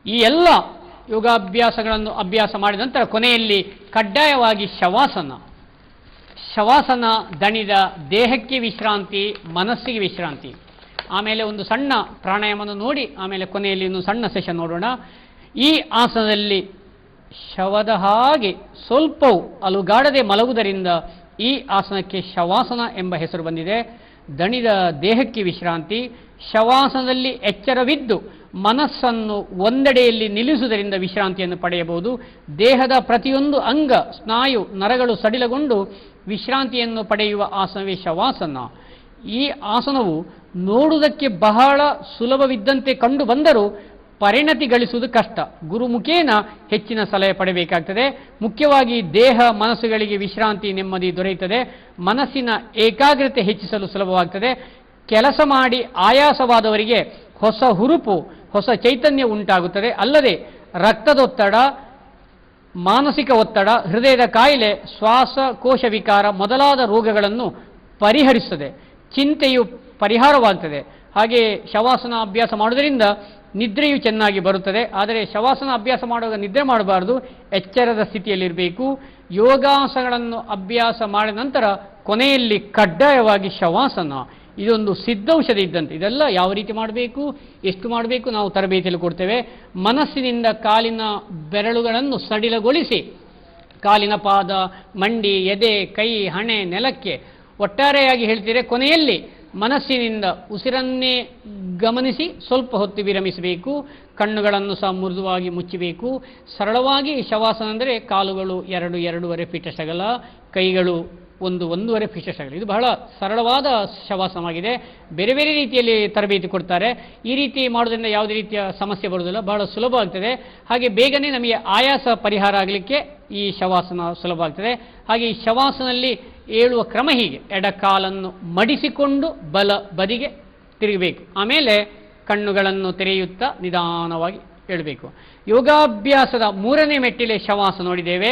ಈ ಎಲ್ಲ ಯೋಗಾಭ್ಯಾಸಗಳನ್ನು ಅಭ್ಯಾಸ ಮಾಡಿದ ನಂತರ ಕೊನೆಯಲ್ಲಿ ಕಡ್ಡಾಯವಾಗಿ ಶವಾಸನ. ಶವಾಸನ ದಣಿದ ದೇಹಕ್ಕೆ ವಿಶ್ರಾಂತಿ, ಮನಸ್ಸಿಗೆ ವಿಶ್ರಾಂತಿ. ಆಮೇಲೆ ಒಂದು ಸಣ್ಣ ಪ್ರಾಣಾಯಾಮವನ್ನು ನೋಡಿ ಆಮೇಲೆ ಕೊನೆಯಲ್ಲಿ ಒಂದು ಸಣ್ಣ ಸೆಷನ್ ನೋಡೋಣ. ಈ ಆಸನದಲ್ಲಿ ಶವದ ಹಾಗೆ ಸ್ವಲ್ಪವೂ ಅಲುಗಾಡದೆ ಮಲಗುವುದರಿಂದ ಈ ಆಸನಕ್ಕೆ ಶವಾಸನ ಎಂಬ ಹೆಸರು ಬಂದಿದೆ. ದಣಿದ ದೇಹಕ್ಕೆ ವಿಶ್ರಾಂತಿ. ಶವಾಸನದಲ್ಲಿ ಎಚ್ಚರವಿದ್ದು ಮನಸ್ಸನ್ನು ಒಂದೆಡೆಯಲ್ಲಿ ನಿಲ್ಲಿಸುವುದರಿಂದ ವಿಶ್ರಾಂತಿಯನ್ನು ಪಡೆಯಬಹುದು. ದೇಹದ ಪ್ರತಿಯೊಂದು ಅಂಗ, ಸ್ನಾಯು, ನರಗಳು ಸಡಿಲಗೊಂಡು ವಿಶ್ರಾಂತಿಯನ್ನು ಪಡೆಯುವ ಆಸನವೇ ಶವಾಸನ. ಈ ಆಸನವು ನೋಡುವುದಕ್ಕೆ ಬಹಳ ಸುಲಭವಿದ್ದಂತೆ ಕಂಡು ಬಂದರೂ ಪರಿಣತಿ ಗಳಿಸುವುದು ಕಷ್ಟ. ಗುರುಮುಖೇನ ಹೆಚ್ಚಿನ ಸಲಹೆ ಪಡೆಯಬೇಕಾಗ್ತದೆ. ಮುಖ್ಯವಾಗಿ ದೇಹ ಮನಸ್ಸುಗಳಿಗೆ ವಿಶ್ರಾಂತಿ, ನೆಮ್ಮದಿ ದೊರೆಯುತ್ತದೆ. ಮನಸ್ಸಿನ ಏಕಾಗ್ರತೆ ಹೆಚ್ಚಿಸಲು ಸುಲಭವಾಗ್ತದೆ. ಕೆಲಸ ಮಾಡಿ ಆಯಾಸವಾದವರಿಗೆ ಹೊಸ ಹುರುಪು, ಹೊಸ ಚೈತನ್ಯ ಉಂಟಾಗುತ್ತದೆ. ಅಲ್ಲದೆ ರಕ್ತದೊತ್ತಡ, ಮಾನಸಿಕ ಒತ್ತಡ, ಹೃದಯದ ಕಾಯಿಲೆ, ಶ್ವಾಸಕೋಶ ವಿಕಾರ ಮೊದಲಾದ ರೋಗಗಳನ್ನು ಪರಿಹರಿಸುತ್ತದೆ. ಚಿಂತೆಯು ಪರಿಹಾರವಾಗ್ತದೆ. ಹಾಗೆ ಶವಾಸನ ಅಭ್ಯಾಸ ಮಾಡುವುದರಿಂದ ನಿದ್ರೆಯು ಚೆನ್ನಾಗಿ ಬರುತ್ತದೆ. ಆದರೆ ಶವಾಸನ ಅಭ್ಯಾಸ ಮಾಡುವಾಗ ನಿದ್ರೆ ಮಾಡಬಾರದು, ಎಚ್ಚರದ ಸ್ಥಿತಿಯಲ್ಲಿರಬೇಕು. ಯೋಗಾಸನಗಳನ್ನು ಅಭ್ಯಾಸ ಮಾಡಿದ ನಂತರ ಕೊನೆಯಲ್ಲಿ ಕಡ್ಡಾಯವಾಗಿ ಶವಾಸನ. ಇದೊಂದು ಸಿದ್ಧೌಷಧಿ ಇದ್ದಂತೆ. ಇದೆಲ್ಲ ಯಾವ ರೀತಿ ಮಾಡಬೇಕು, ಎಷ್ಟು ಮಾಡಬೇಕು ನಾವು ತರಬೇತಿಯಲ್ಲಿ ಕೊಡ್ತೇವೆ. ಮನಸ್ಸಿನಿಂದ ಕಾಲಿನ ಬೆರಳುಗಳನ್ನು ಸಡಿಲಗೊಳಿಸಿ ಕಾಲಿನ ಪಾದ, ಮಂಡಿ, ಎದೆ, ಕೈ, ಹಣೆ ನೆಲಕ್ಕೆ ಒಟ್ಟಾರೆಯಾಗಿ ಹೇಳ್ತೀರಿ. ಕೊನೆಯಲ್ಲಿ ಮನಸ್ಸಿನಿಂದ ಉಸಿರನ್ನೇ ಗಮನಿಸಿ ಸ್ವಲ್ಪ ಹೊತ್ತು ವಿರಮಿಸಬೇಕು. ಕಣ್ಣುಗಳನ್ನು ಸಹ ಮೃದುವಾಗಿ ಮುಚ್ಚಬೇಕು. ಸರಳವಾಗಿ ಶವಾಸನ ಅಂದರೆ ಕಾಲುಗಳು 2-2.5 ಫೀಟ್ ಅಗಲ, ಕೈಗಳು 1-1.5 ಫೀಟ್ ಅಗಲ. ಇದು ಬಹಳ ಸರಳವಾದ ಶವಾಸನವಾಗಿದೆ. ಬೇರೆ ಬೇರೆ ರೀತಿಯಲ್ಲಿ ತರಬೇತಿ ಕೊಡ್ತಾರೆ. ಈ ರೀತಿ ಮಾಡೋದ್ರಿಂದ ಯಾವುದೇ ರೀತಿಯ ಸಮಸ್ಯೆ ಬರುವುದಿಲ್ಲ, ಬಹಳ ಸುಲಭ ಆಗ್ತದೆ. ಹಾಗೆ ಬೇಗನೆ ನಮಗೆ ಆಯಾಸ ಪರಿಹಾರ ಆಗಲಿಕ್ಕೆ ಈ ಶವಾಸನ ಸುಲಭ ಆಗ್ತದೆ. ಹಾಗೆ ಈ ಶವಾಸನಲ್ಲಿ ಏಳುವ ಕ್ರಮ ಹೀಗೆ: ಎಡಕಾಲನ್ನು ಮಡಿಸಿಕೊಂಡು ಬಲ ಬದಿಗೆ ತಿರುಗಬೇಕು. ಆಮೇಲೆ ಕಣ್ಣುಗಳನ್ನು ತೆರೆಯುತ್ತಾ ನಿಧಾನವಾಗಿ ಏಳಬೇಕು. ಯೋಗಾಭ್ಯಾಸದ 3ನೇ ಮೆಟ್ಟಿಲೆ ಶವಾಸನ ನೋಡಿದ್ದೇವೆ.